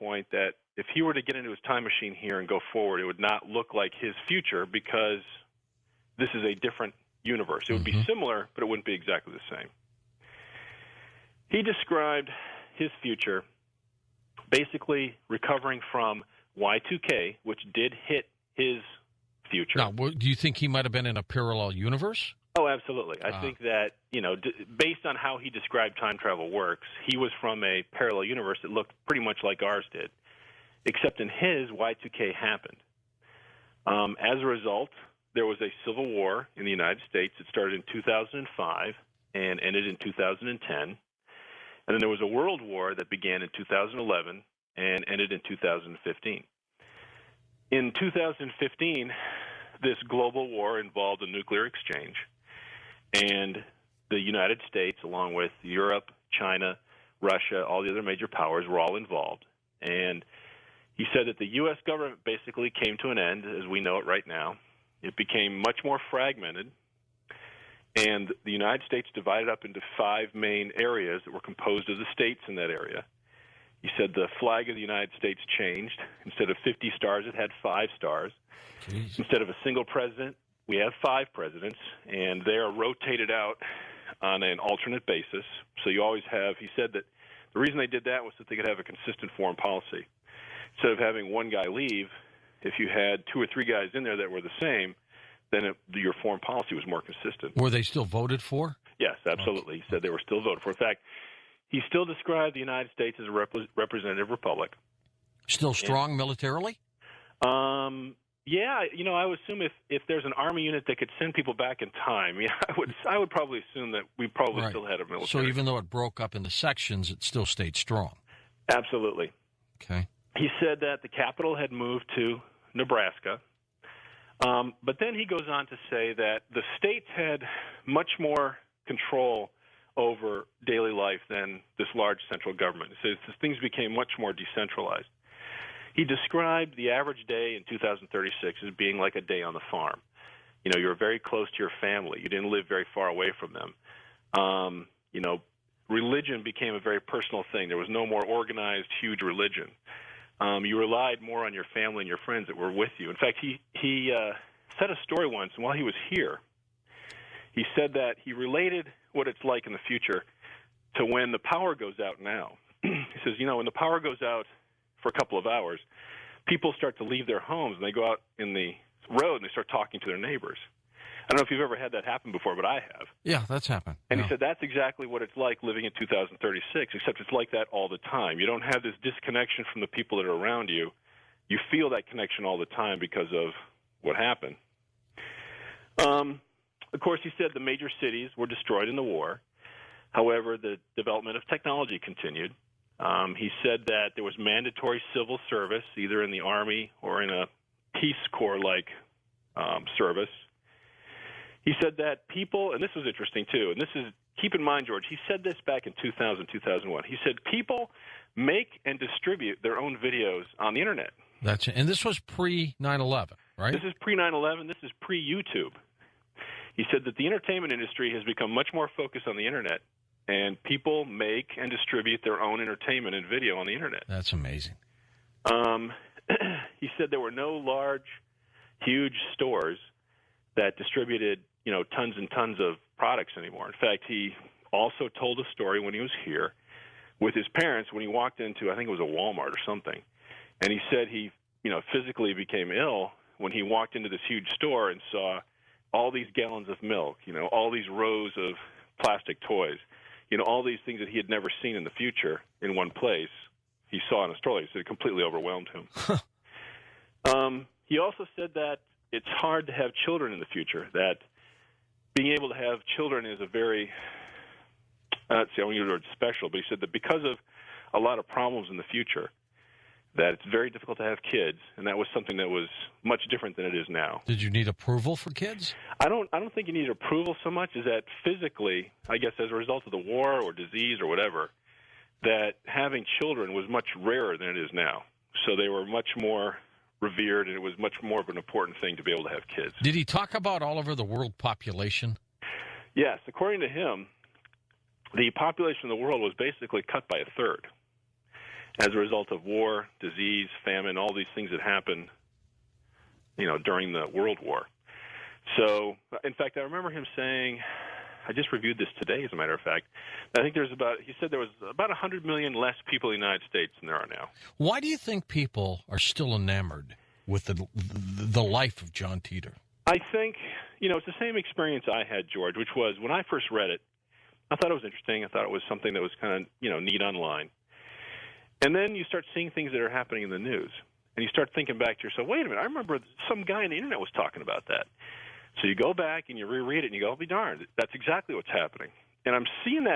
point that if he were to get into his time machine here and go forward, it would not look like his future because this is a different universe. It would be similar, but it wouldn't be exactly the same. He described his future basically recovering from Y2K, which did hit his future. Now, do you think he might have been in a parallel universe? Oh, absolutely. I think that, based on how he described time travel works, he was from a parallel universe that looked pretty much like ours did, except in his, Y2K happened. As a result, there was a civil war in the United States. It started in 2005 and ended in 2010. And then there was a world war that began in 2011 and ended in 2015. In 2015, this global war involved a nuclear exchange, and the United States, along with Europe, China, Russia, all the other major powers, were all involved. And he said that the U.S. government basically came to an end as we know it right now. It became much more fragmented, and the United States divided up into 5 main areas that were composed of the states in that area. He said the flag of the United States changed. Instead of 50 stars, it had 5 stars. Jeez. Instead of a single president, we have 5 presidents, and they are rotated out on an alternate basis. So you always have, he said that the reason they did that was that they could have a consistent foreign policy. Instead of having one guy leave, if you had 2 or 3 guys in there that were the same, then your foreign policy was more consistent. Were they still voted for? Yes, absolutely. He said they were still voted for. In fact, he still described the United States as a representative republic. Still strong militarily? Yeah, I would assume if there's an army unit that could send people back in time, I would probably assume that we probably still had a military. So even though it broke up into sections, it still stayed strong? Absolutely. Okay. He said that the capital had moved to Nebraska, but then he goes on to say that the states had much more control over daily life than this large central government. He says things became much more decentralized. He described the average day in 2036 as being like a day on the farm. You were very close to your family. You didn't live very far away from them. Religion became a very personal thing. There was no more organized, huge religion. You relied more on your family and your friends that were with you. In fact, he said a story once, and while he was here, he said that he related what it's like in the future to when the power goes out now. He says, when the power goes out for a couple of hours, people start to leave their homes, and they go out in the road, and they start talking to their neighbors. I don't know if you've ever had that happen before, but I have. Yeah, that's happened. And he said that's exactly what it's like living in 2036, except it's like that all the time. You don't have this disconnection from the people that are around you. You feel that connection all the time because of what happened. Of course, he said the major cities were destroyed in the war. However, the development of technology continued. He said that there was mandatory civil service, either in the Army or in a Peace Corps-like service. He said that people, and this was interesting too, and this is, keep in mind, George, he said this back in 2000, 2001. He said people make and distribute their own videos on the Internet. And this was pre-9/11, right? This is pre-9/11. This is pre-YouTube. He said that the entertainment industry has become much more focused on the Internet, and people make and distribute their own entertainment and video on the Internet. That's amazing. He said there were no large, huge stores that distributed, tons and tons of products anymore. In fact, he also told a story when he was here with his parents when he walked into, I think it was a Walmart or something, and he said he, physically became ill when he walked into this huge store and saw all these gallons of milk, all these rows of plastic toys, all these things that he had never seen in the future in one place. He saw in a store. He said it completely overwhelmed him. He also said that it's hard to have children in the future, that being able to have children is a very, I won't use the word special, but he said that because of a lot of problems in the future, that it's very difficult to have kids, and that was something that was much different than it is now. Did you need approval for kids? I don't think you need approval so much as that physically, I guess as a result of the war or disease or whatever, that having children was much rarer than it is now. So they were much more revered, and it was much more of an important thing to be able to have kids. Did he talk about all over the world population? Yes. According to him, the population of the world was basically cut by a third. as a result of war, disease, famine, all these things that happened, during the World War. So, in fact, I remember him saying, I just reviewed this today, as a matter of fact, I think he said there was about 100 million less people in the United States than there are now. Why do you think people are still enamored with the life of John Titor? I think, it's the same experience I had, George, which was when I first read it, I thought it was interesting. I thought it was something that was kind of, neat online. And then you start seeing things that are happening in the news. And you start thinking back to yourself, wait a minute, I remember some guy on the internet was talking about that. So you go back and you reread it and you go, I'll be darned, that's exactly what's happening. And I'm seeing that